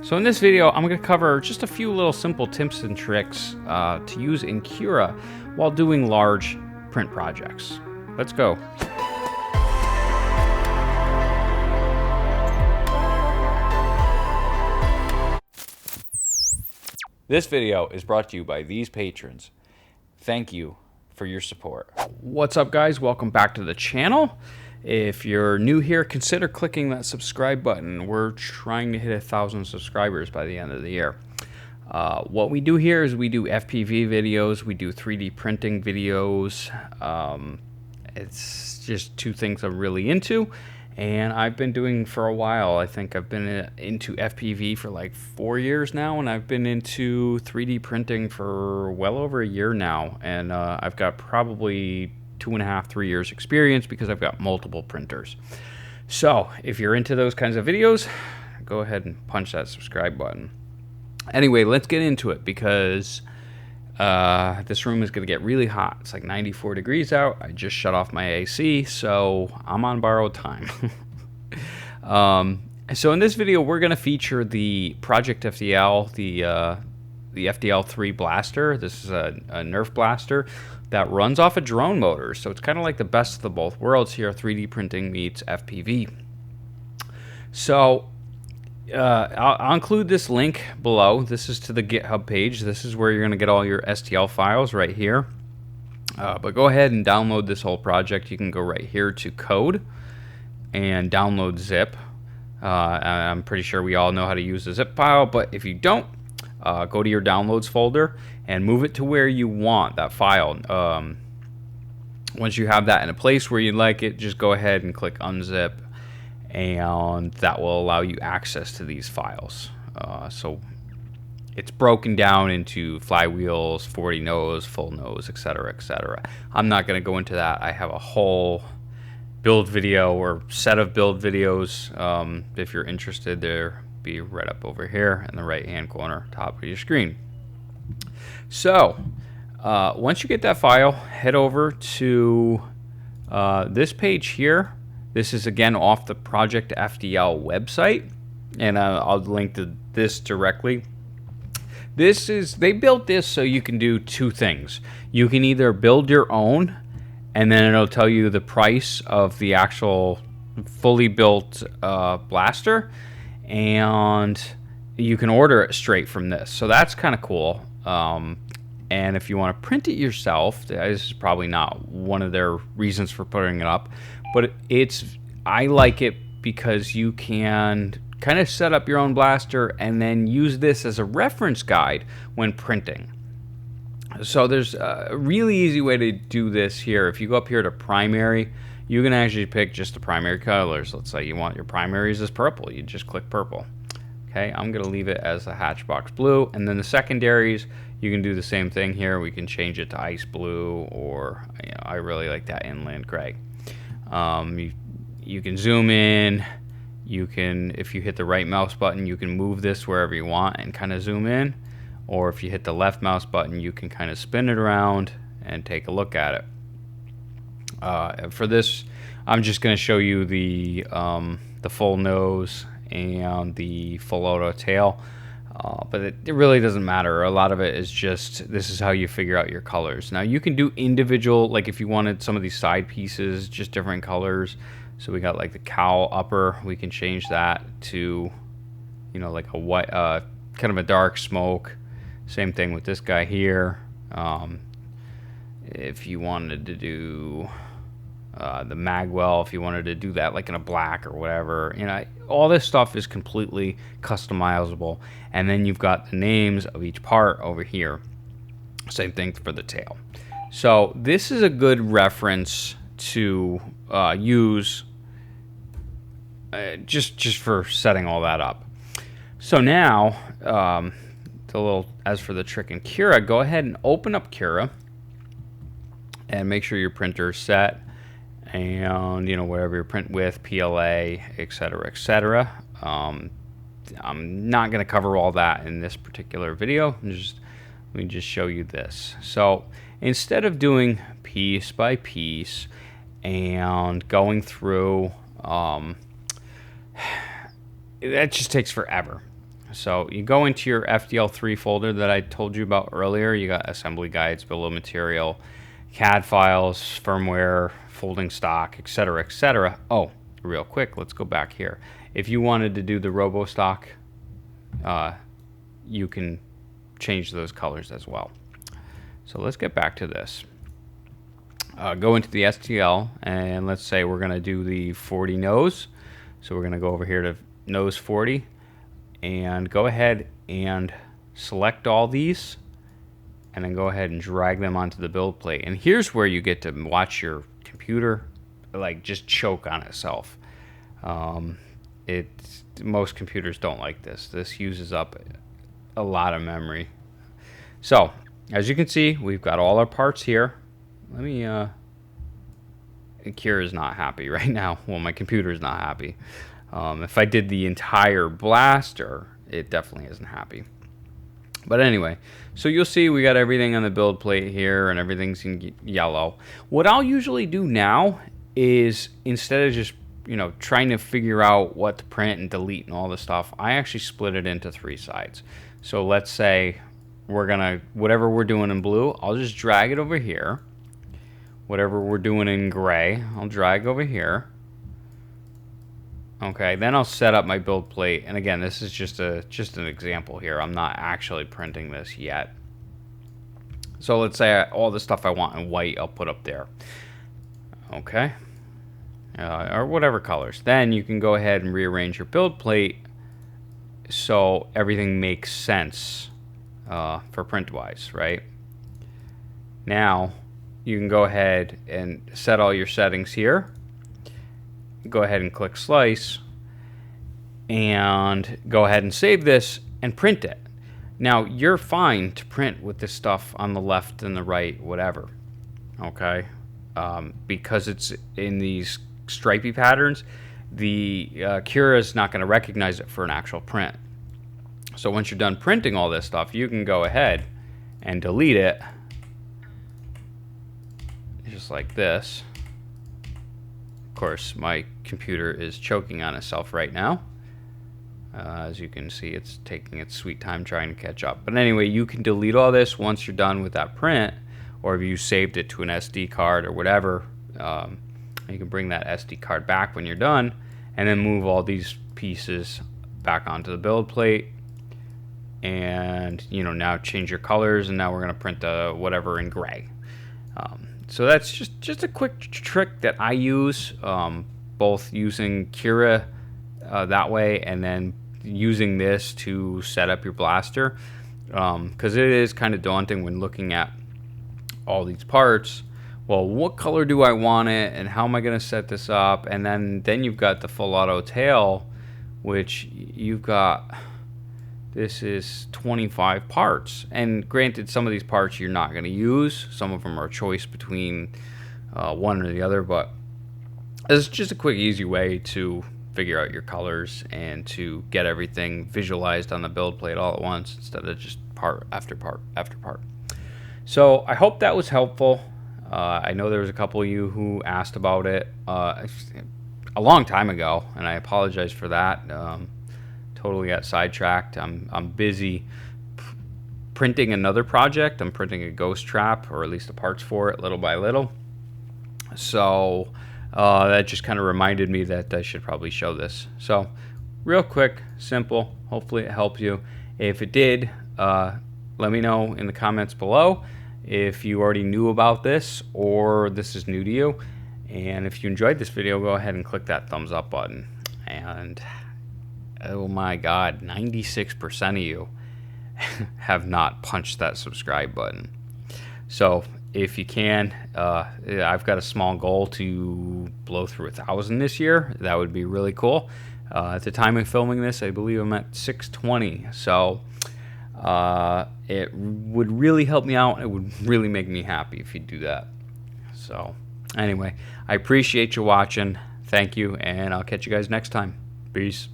So in this video, I'm going to cover just a few little simple tips and tricks to use in Cura while doing large print projects. Let's go. This video is brought to you by these patrons. Thank you for your support. What's up, guys? Welcome back to the channel. If you're new here, consider clicking that subscribe button. We're trying to hit 1,000 subscribers by the end of the year. What we do here is we do FPV videos, we do 3D printing videos. It's just two things I'm really into, and I've been doing for a while. I think I've been into FPV for like 4 years now, and I've been into 3D printing for well over a year now, and I've got probably 2.5 to 3 years experience because I've got multiple printers. So if you're into those kinds of videos, go ahead and punch that subscribe button. Anyway, let's get into it because this room is going to get really hot. It's like 94 degrees out. I just shut off my AC, so I'm on borrowed time. So in this video, we're going to feature the ProjectFDL, the FDL-3 blaster. This is a Nerf blaster that runs off a drone motor. So it's kind of like the best of the both worlds here. 3D printing meets FPV. So I'll include this link below. This is to the GitHub page. This is where you're going to get all your STL files right here. But go ahead and download this whole project. You can go right here to code and download zip. I'm pretty sure we all know how to use the zip file, but if you don't, go to your downloads folder and move it to where you want that file. Once you have that in a place where you like it, just go ahead and click unzip, and that will allow you access to these files. So it's broken down into flywheels, 40 nose, full nose, etc., etc. I'm not going to go into that. I have a whole build video or set of build videos. If you're interested, they're be right up over here in the right hand corner top of your screen. So once you get that file, head over to this page here. This is again off the ProjectFDL website, and I'll link to this directly. They built this so you can do two things. You can either build your own, and then it'll tell you the price of the actual fully built blaster, and you can order it straight from this. So that's kind of cool. And if you want to print it yourself, this is probably not one of their reasons for putting it up, but I like it because you can kind of set up your own blaster and then use this as a reference guide when printing. So there's a really easy way to do this here. If you go up here to primary, you can actually pick just the primary colors. Let's say you want your primaries as purple. You just click purple. Okay, I'm going to leave it as a hatchbox blue. And then the secondaries, you can do the same thing here. We can change it to ice blue, or I really like that inland gray. You can zoom in. You can, if you hit the right mouse button, you can move this wherever you want and kind of zoom in. Or if you hit the left mouse button, you can kind of spin it around and take a look at it. For this, I'm just going to show you the full nose and the full auto tail, but it really doesn't matter. A lot of it is just, this is how you figure out your colors. Now you can do individual, like if you wanted some of these side pieces, just different colors. So we got like the cowl upper, we can change that to, like a white, kind of a dark smoke. Same thing with this guy here. If you wanted to do the magwell, if you wanted to do that like in a black or whatever, all this stuff is completely customizable. And then you've got the names of each part over here. Same thing for the tail. So this is a good reference to use just for setting all that up. So now, as for the trick in Cura, go ahead and open up Cura and make sure your printer is set, and whatever your print width, PLA, etc., etc. I'm not going to cover all that in this particular video. Let me just show you this. So instead of doing piece by piece and going through, that just takes forever. So you go into your FDL-3 folder that I told you about earlier. You got assembly guides, bill of material, CAD files, firmware, folding stock, etc., etc. Oh, real quick, let's go back here. If you wanted to do the robo stock, you can change those colors as well. So let's get back to this. Go into the STL, and let's say we're going to do the 40 nose. So we're going to go over here to nose 40 and go ahead and select all these and then go ahead and drag them onto the build plate. And here's where you get to watch your computer like just choke on itself. Most computers don't like this. This uses up a lot of memory. So as you can see, we've got all our parts here. Let me Cura is not happy right now. Well, my computer is not happy. If I did the entire blaster, it definitely isn't happy. But anyway, so you'll see we got everything on the build plate here and everything's in yellow. What I'll usually do now is, instead of just trying to figure out what to print and delete and all this stuff, I actually split it into 3 sides. So let's say whatever we're doing in blue, I'll just drag it over here. Whatever we're doing in gray, I'll drag over here. Okay, then I'll set up my build plate. And again, this is just an example here. I'm not actually printing this yet. So let's say all the stuff I want in white, I'll put up there. Okay. Or whatever colors. Then you can go ahead and rearrange your build plate so everything makes sense for print-wise, right? Now, you can go ahead and set all your settings here. Go ahead and click slice and go ahead and save this and print it. Now you're fine to print with this stuff on the left and the right, whatever, okay, because it's in these stripy patterns. The Cura is not going to recognize it for an actual print. So once you're done printing all this stuff, you can go ahead and delete it just like this. Of course, my computer is choking on itself right now. As you can see, it's taking its sweet time trying to catch up. But anyway, you can delete all this once you're done with that print, or if you saved it to an SD card or whatever, you can bring that SD card back when you're done, and then move all these pieces back onto the build plate. And now change your colors, and now we're going to print whatever in gray. So that's just a quick trick that I use, both using Cura that way and then using this to set up your blaster, because it is kind of daunting when looking at all these parts. Well, what color do I want it, and how am I going to set this up? And then you've got the full auto tail, which you've got. This is 25 parts, and granted, some of these parts you're not going to use. Some of them are a choice between one or the other, but it's just a quick, easy way to figure out your colors and to get everything visualized on the build plate all at once instead of just part after part after part. So I hope that was helpful. I know there was a couple of you who asked about it a long time ago, and I apologize for that. Totally got sidetracked. I'm busy printing another project. I'm printing a ghost trap, or at least the parts for it, little by little. So that just kind of reminded me that I should probably show this. So real quick, simple. Hopefully it helped you. If it did, let me know in the comments below if you already knew about this or this is new to you. And if you enjoyed this video, go ahead and click that thumbs up button. And oh my God, 96% of you have not punched that subscribe button. So if you can, I've got a small goal to blow through 1,000 this year. That would be really cool. At the time of filming this, I believe I'm at 620. So it would really help me out. It would really make me happy if you do that. So anyway, I appreciate you watching. Thank you, and I'll catch you guys next time. Peace.